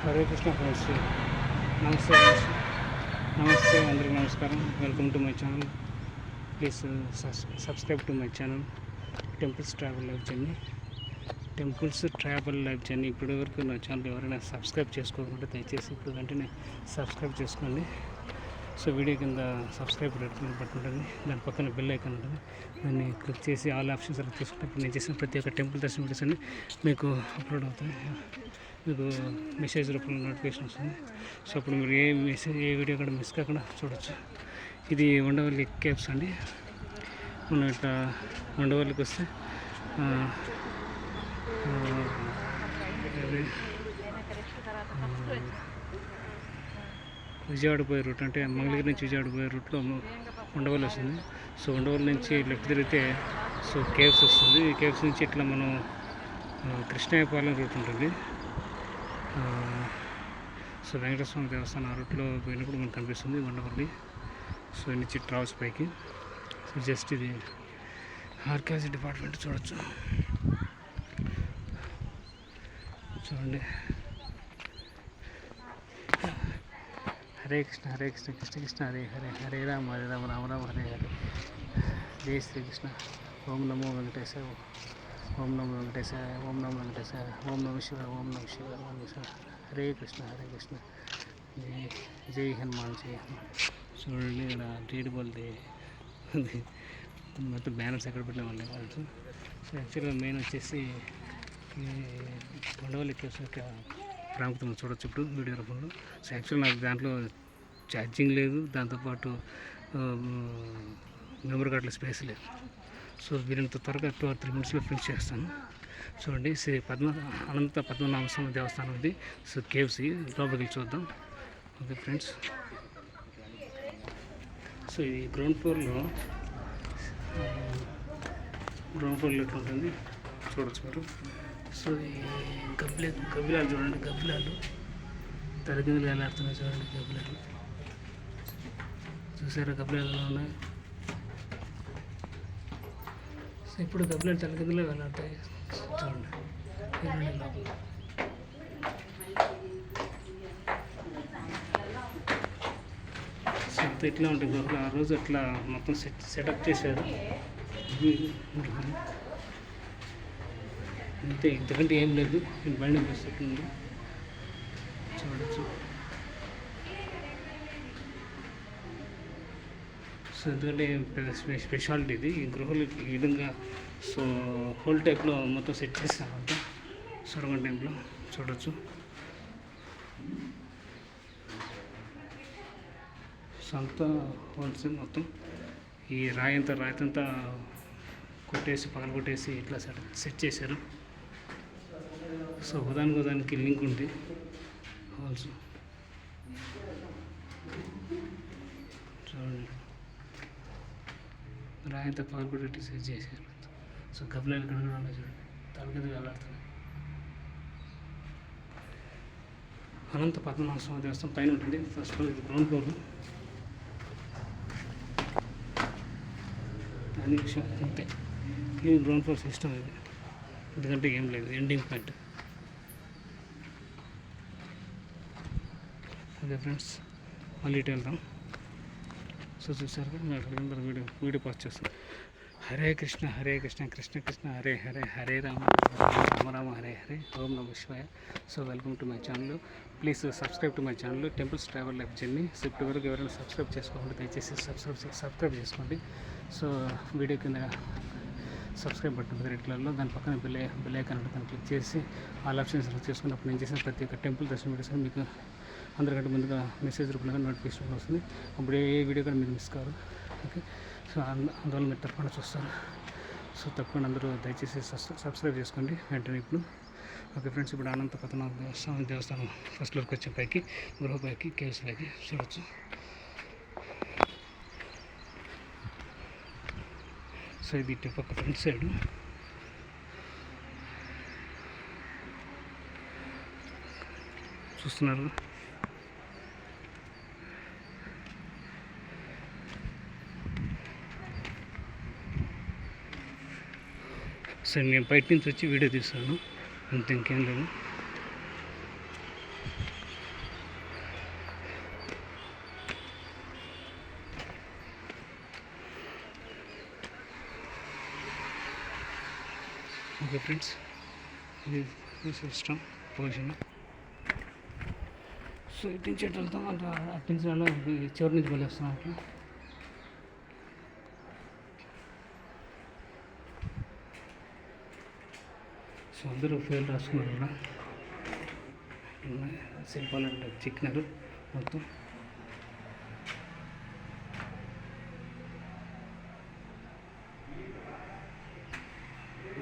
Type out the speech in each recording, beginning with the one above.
Hare Krishna friends. నమస్తే friends. నమస్తే అందరికీ నమస్కారం. Welcome to my channel. Please subscribe to my channel temples travel life journey. ఇప్పటి వరకు నా ఛానల్ ఎవరైనా సబ్స్క్రైబ్ చేసుకోకుండా దయచేసి ఇప్పుడు వెంటనే సబ్స్క్రైబ్ చేసుకోండి. సో వీడియో కింద సబ్స్క్రైబ్ బటన్ ఉంటుంది, దాని పక్కన బెల్ ఐకాన్ ఉంటుంది, దాన్ని క్లిక్ చేసి ఆల్ ఆప్షన్స్ సెలెక్ట్ చేసుకుంటే ఇప్పుడు నేను చేసిన ప్రతి ఒక్క టెంపుల్ దర్శనం వీడియోస్ అన్ని మీకు అప్లోడ్ అవుతాయి. మీకు మెసేజ్ రూపంలో నోటిఫికేషన్ వస్తుంది. సో అప్పుడు మీరు ఏ వీడియో కూడా మిస్ కాకుండా చూడవచ్చు. ఇది ఉండవల్లి కేవ్స్ అండి. మనం ఇట్లా ఉండవల్లికి వస్తే విజయవాడ పోయే రూట్, అంటే మంగళగిరి నుంచి విజయవాడ పోయే రూట్లో ఉండవల్లి వస్తుంది. సో ఉండవల్లి నుంచి లెఫ్ట్ తిరిగితే సో కేవ్స్ వస్తుంది. ఈ కేవ్స్ నుంచి ఇట్లా మనం కృష్ణాయపాలెం రూట్ ఉంటుంది. సో వెంకటేశ్వర స్వామి దేవస్థానం ఆ రూట్లో పోయినప్పుడు మనకు కనిపిస్తుంది ఉండవల్లి. సో నుంచి ట్రావెల్స్ పైకి. సో జస్ట్ ఇది ఆర్కియాలజీ డిపార్ట్మెంట్ చూడొచ్చు. చూడండి. హరే కృష్ణ హరే కృష్ణ కృష్ణ కృష్ణ హరే హరే, హరే రామ హరే రామ రామ రామ హరే హరే. జై శ్రీకృష్ణ. ఓం నమో వెంకటేశాయ, ఓం నమో వెంకటేశాయ, ఓం నమో వెంకటేశాయ, ఓం నమ శివాయ, ఓం నమ శివాయ, ఓం నమ శివాయ. హరే కృష్ణ హరే కృష్ణ. జై హనుమాన్ జై హనుమాన్. చూడండి ఇక్కడ డేట్ బోల్ది మొత్తం బ్యానర్స్ ఎక్కడ పెట్టలేమండి వాళ్ళు. సో యాక్చువల్గా మెయిన్ వచ్చేసి ఉండవల్లి కేవ్స్ యొక్క ప్రాముఖ్యత చూడొచ్చు ఇప్పుడు వీడియో రూపంలో. సో యాక్చువల్ నాకు దాంట్లో ఛార్జింగ్ లేదు, దాంతోపాటు మెమరీ కార్డులో స్పేస్ లేదు. సో వీరంత త్వరగా 2 or 3 minutesలో ఫినిష్ చేస్తాను. చూడండి, శ్రీ అనంత పద్మనాభ స్వామి దేవస్థానం ఇది. సో కేవ్స్ లోపలికి చూద్దాం. Okay friends. సో ఇది గ్రౌండ్ ఫ్లోర్లో ఎట్లా ఉంటుంది చూడవచ్చు మీరు. సో ఈ గబ్బిలాలు చూడండి, గబ్బిలాలు తలకిందులు వేలాడుతున్నాయి. చూడండి గబ్బిలాలు చూసారా, గబ్బిలాలు ఉన్నాయి. సో ఇప్పుడు గబ్బిలాలు తలకిందులే వేలాడతాయి. చూడండి లోపల. సో ఇట్లా ఉంటుంది గబ్బిల. ఆ రోజు అట్లా మొత్తం సెటప్ చేశారు అంతే, ఇంతకంటే ఏం లేదు. నేను బండి ఉంది చూడచ్చు. సో ఎందుకంటే స్పెషాలిటీ ఇది. ఈ గృహలు ఈ విధంగా సో హోల్ టైప్లో మొత్తం సెట్ చేస్తామంట సొరంగం టైంలో చూడవచ్చు. సో అంతా హోల్స్ మొత్తం ఈ రాయితంతా కొట్టేసి పగల కొట్టేసి ఇట్లా సెట్ చేశారు. సో ఉదానికి లింక్ ఉంది హాల్స్. చూడండి, రాయంతా పగల కొట్టి సెట్ చేశారు. సో గబ్బిలాలు ఇక్కడ ఉన్నాయి చూడండి, తలకింద వేలాడుతున్నాయి. అనంత పద్మనాభ స్వామి దేవస్థానం పైన ఉంటుంది. ఫస్ట్ ఫ్లోర్, ఇది గ్రౌండ్ ఫ్లోర్. అన్ని విషయం అంతే. ఇది గ్రౌండ్ ఫ్లోర్ సిస్టమ్. ఇది ఎందుకంటే ఏం లేదు, ఎండింగ్ పాయింట్. ఓకే ఫ్రెండ్స్, మళ్ళీ ఇటు వెళ్దాం. సో చూసారు కదా, వీడియో పాస్ చేస్తాం. హరే కృష్ణ హరే కృష్ణ కృష్ణ కృష్ణ హరే హరే, హరే రామ రామ రామ హరే హరే, ఓం నమ శివాయ. So welcome to my channel. Please subscribe to my channel temples travel life journey. So ఇప్పటి వరకు ఎవరైనా సబ్స్క్రైబ్ చేసుకోకుండా దయచేసి సబ్స్క్రైబ్ చేసుకోండి. సో వీడియో కింద సబ్స్క్రైబ్ బటన్ రెడ్ కలర్లో, దాని పక్కన బెల్ ఐకాన్ ఉంటుంది, దాన్ని క్లిక్ చేసి ఆల్ ఆప్షన్స్ సెలెక్ట్ చేసుకున్నప్పుడు నేను చేసిన ప్రతి ఒక్క టెంపుల్ దర్శనం వీడియోస్ మీకు అందరికంటే ముందుగా మెసేజ్ రూపంలో నోటిఫికేషన్ వస్తుంది. అప్పుడు ఏ వీడియో కూడా మీరు మిస్ కాదు. ఓకే. సో అందువల్ల మీరు తప్పకుండా చూస్తారు. సో తప్పకుండా అందరూ దయచేసి సబ్స్క్రైబ్ చేసుకోండి వెంటనే ఇప్పుడు. ఓకే ఫ్రెండ్స్, ఇప్పుడు అనంత పద్మనాభ స్వామి దేవస్థానం ఫస్ట్ ఫ్లోర్కి వచ్చే పైకి, గృహ పైకి, కేవ్స్ పైకి చూడవచ్చు. సో ఇది ఇటు పక్క ఫ్రంట్ సైడ్ చూస్తున్నారు. సో నేను బయట నుంచి వచ్చి వీడియో తీస్తాను అంతే, ఇంకేం లేదు. ఓకే ఫ్రెండ్స్, ఇది సిస్టమ్ పొజిషన్. సో ఇటు నుంచి ఎటు వెళ్తాం అంటే అటు నుంచి చివరి నుంచి వెళ్ళేస్తాం అట్లా. సో అందరూ ఫెయిల్ రాసుకున్నారు కూడా, శిల్పాలు అంటే చిక్కినారు మొత్తం.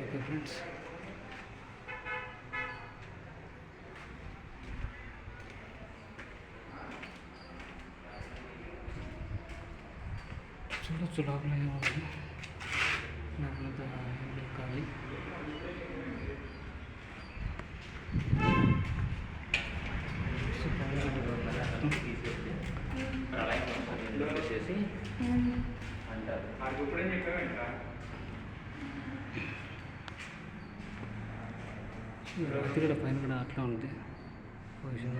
ఓకే ఫ్రెండ్స్, చూడొచ్చు లోపల ఏమవుతుంది, లోపలంతా ఖాళీ. రాత్రి కూడా పైన కూడా అట్లా ఉంది పొజిషన్.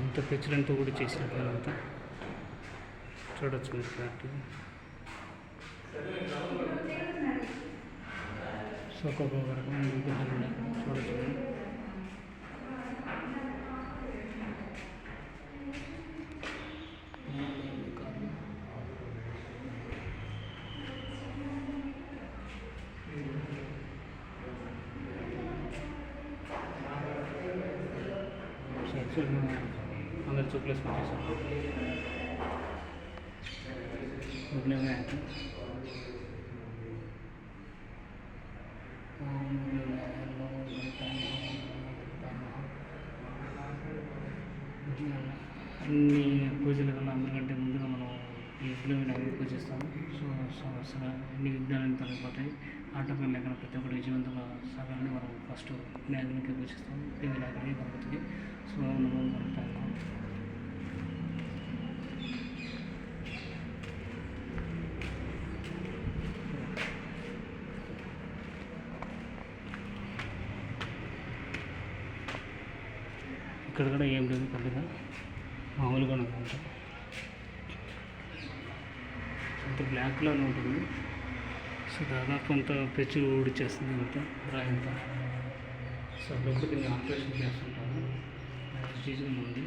ఇంత పెచ్చులంతా కూడా చేసిన పైనంతా చూడొచ్చు మీరు క్లారిటీగా. సో ఒక్కొక్క రకమైన విగ్రహాలు ఉన్నాయి చూడొచ్చు. అందరు చూపులేసి పెట్టేసాం. అన్ని పూజల కన్నా అందరికంటే ముందుగా మనం ఈ విఘ్నవినాయకుడిని పూజిస్తాము. సో అన్ని విఘ్నాలను తొలగిపోతాయి, ఆటంకం లేకుండా ప్రతి ఒక్కటి విజయవంతంగా సాగాలని మనం ఫస్ట్ వినాయకుడికి పూజిస్తాము, ఈ వినాయకుడికి గణపతికి. సో నమో గణపతాయ. ఇక్కడ కూడా ఏం లేదు, పెద్దగా మామూలుగా అనుకుంటా. అంత బ్లాక్లోనే ఉంటుంది. సో దాదాపు అంతా పెచ్చు ఊడిచేస్తుంది అంతా రాయంతా. సో అప్పుడప్పుడు దీన్ని ఆపరేషన్ చేస్తుంటాను, ఉంది.